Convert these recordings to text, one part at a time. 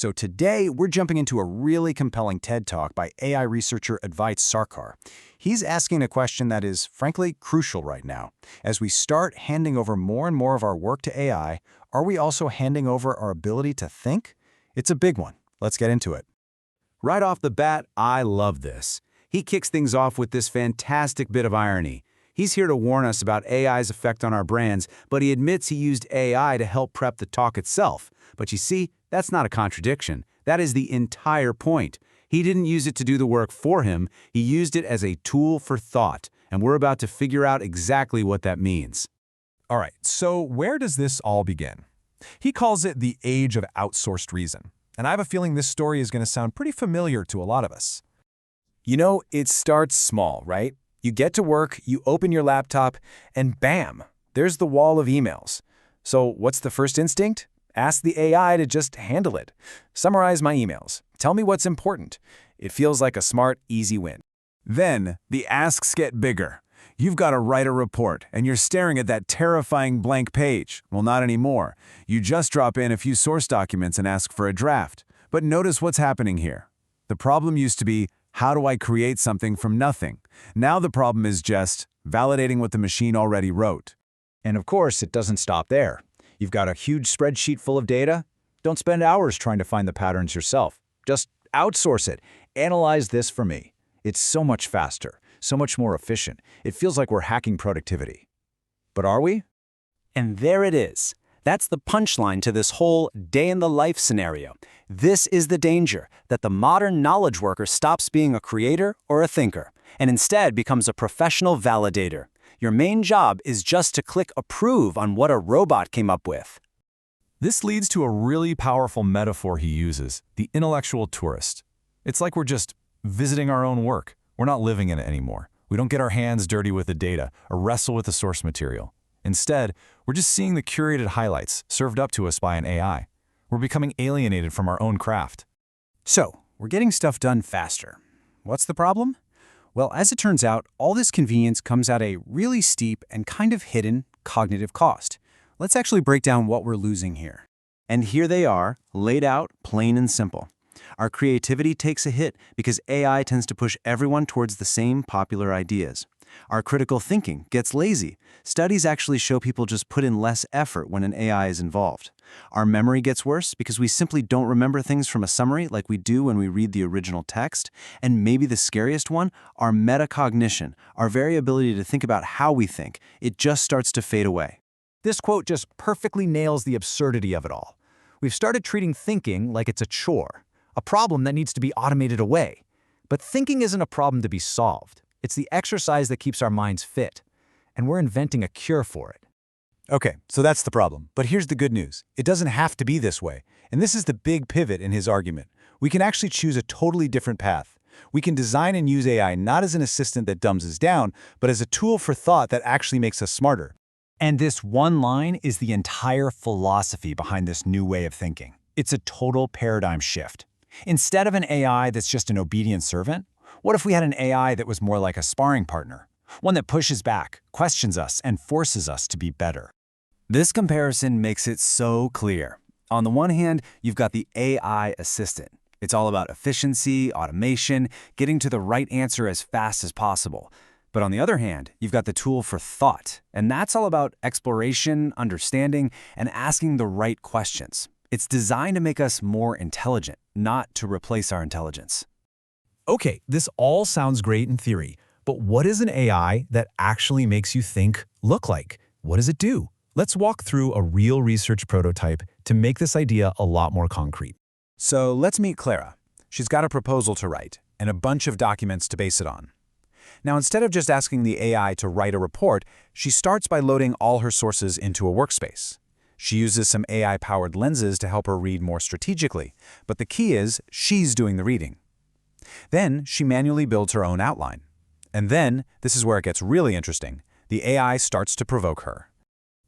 So today, we're jumping into a really compelling TED Talk by AI researcher Advait Sarkar. He's asking a question that is, frankly, crucial right now. As we start handing over more and more of our work to AI, are we also handing over our ability to think? It's a big one. Let's get into it. Right off the bat, I love this. He kicks things off with this fantastic bit of irony. He's here to warn us about AI's effect on our brands, but he admits he used AI to help prep the talk itself. But you see, that's not a contradiction. That is the entire point. He didn't use it to do the work for him. He used it as a tool for thought, and we're about to figure out exactly what that means. All right, so where does this all begin? He calls it the age of outsourced reason, and I have a feeling this story is going to sound pretty familiar to a lot of us. You know, it starts small, right? You get to work, you open your laptop, and bam, there's the wall of emails. So what's the first instinct? Ask the AI to just handle it. Summarize my emails. Tell me what's important. It feels like a smart, easy win. Then, the asks get bigger. You've got to write a report, and you're staring at that terrifying blank page. Well, not anymore. You just drop in a few source documents and ask for a draft. But notice what's happening here. The problem used to be, how do I create something from nothing? Now the problem is just validating what the machine already wrote. And of course, it doesn't stop there. You've got a huge spreadsheet full of data. Don't spend hours trying to find the patterns yourself. Just outsource it. Analyze this for me. It's so much faster, so much more efficient. It feels like we're hacking productivity. But are we? And there it is. That's the punchline to this whole day-in-the-life scenario. This is the danger, that the modern knowledge worker stops being a creator or a thinker, and instead becomes a professional validator. Your main job is just to click approve on what a robot came up with. This leads to a really powerful metaphor he uses, the intellectual tourist. It's like we're just visiting our own work. We're not living in it anymore. We don't get our hands dirty with the data or wrestle with the source material. Instead, we're just seeing the curated highlights served up to us by an AI. We're becoming alienated from our own craft. So, we're getting stuff done faster. What's the problem? Well, as it turns out, all this convenience comes at a really steep and kind of hidden cognitive cost. Let's actually break down what we're losing here. And here they are, laid out, plain and simple. Our creativity takes a hit because AI tends to push everyone towards the same popular ideas. Our critical thinking gets lazy. Studies actually show people just put in less effort when an AI is involved. Our memory gets worse because we simply don't remember things from a summary like we do when we read the original text. And maybe the scariest one, our metacognition, our very ability to think about how we think, it just starts to fade away. This quote just perfectly nails the absurdity of it all. We've started treating thinking like it's a chore, a problem that needs to be automated away. But thinking isn't a problem to be solved. It's the exercise that keeps our minds fit. And we're inventing a cure for it. Okay, so that's the problem. But here's the good news. It doesn't have to be this way. And this is the big pivot in his argument. We can actually choose a totally different path. We can design and use AI not as an assistant that dumbs us down, but as a tool for thought that actually makes us smarter. And this one line is the entire philosophy behind this new way of thinking. It's a total paradigm shift. Instead of an AI that's just an obedient servant, what if we had an AI that was more like a sparring partner? One that pushes back, questions us, and forces us to be better. This comparison makes it so clear. On the one hand, you've got the AI assistant. It's all about efficiency, automation, getting to the right answer as fast as possible. But on the other hand, you've got the tool for thought, and that's all about exploration, understanding, and asking the right questions. It's designed to make us more intelligent, not to replace our intelligence. Okay, this all sounds great in theory, but what does an AI that actually makes you think look like? What does it do? Let's walk through a real research prototype to make this idea a lot more concrete. So let's meet Clara. She's got a proposal to write and a bunch of documents to base it on. Now, instead of just asking the AI to write a report, she starts by loading all her sources into a workspace. She uses some AI-powered lenses to help her read more strategically, but the key is she's doing the reading. Then she manually builds her own outline. And then, this is where it gets really interesting, the AI starts to provoke her.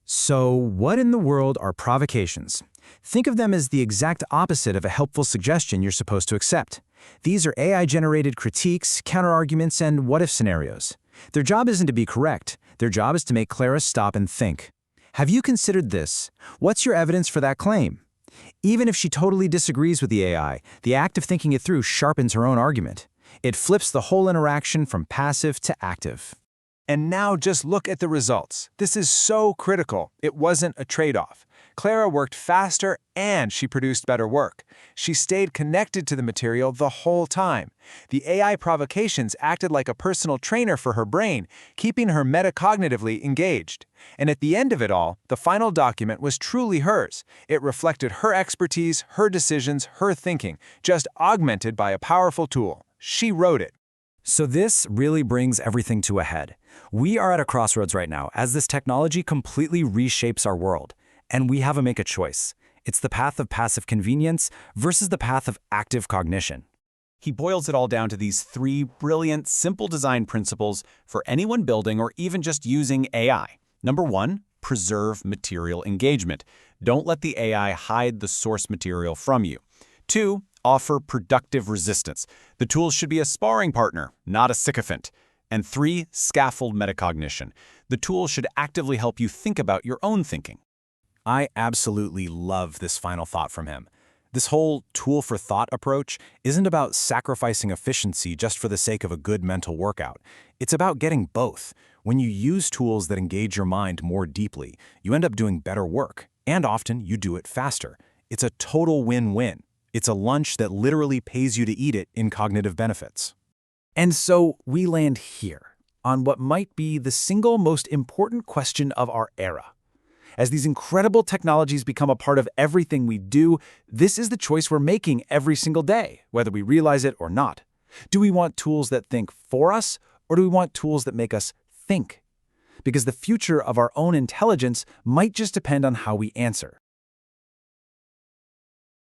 So what in the world are provocations? Think of them as the exact opposite of a helpful suggestion you're supposed to accept. These are AI-generated critiques, counterarguments, and what-if scenarios. Their job isn't to be correct. Their job is to make Clara stop and think. Have you considered this? What's your evidence for that claim? Even if she totally disagrees with the AI, the act of thinking it through sharpens her own argument. It flips the whole interaction from passive to active. And now just look at the results. This is so critical. It wasn't a trade-off. Clara worked faster and she produced better work. She stayed connected to the material the whole time. The AI provocations acted like a personal trainer for her brain, keeping her metacognitively engaged. And at the end of it all, the final document was truly hers. It reflected her expertise, her decisions, her thinking, just augmented by a powerful tool. She wrote it. So this really brings everything to a head. We are at a crossroads right now as this technology completely reshapes our world. And we have to make a choice. It's the path of passive convenience versus the path of active cognition. He boils it all down to these 3 brilliant, simple design principles for anyone building or even just using AI. Number 1, preserve material engagement. Don't let the AI hide the source material from you. 2, offer productive resistance. The tool should be a sparring partner, not a sycophant. And 3, scaffold metacognition. The tool should actively help you think about your own thinking. I absolutely love this final thought from him. This whole tool for thought approach isn't about sacrificing efficiency just for the sake of a good mental workout. It's about getting both. When you use tools that engage your mind more deeply, you end up doing better work, and often you do it faster. It's a total win-win. It's a lunch that literally pays you to eat it in cognitive benefits. And so we land here, on what might be the single most important question of our era. As these incredible technologies become a part of everything we do, this is the choice we're making every single day, whether we realize it or not. Do we want tools that think for us, or do we want tools that make us think? Because the future of our own intelligence might just depend on how we answer.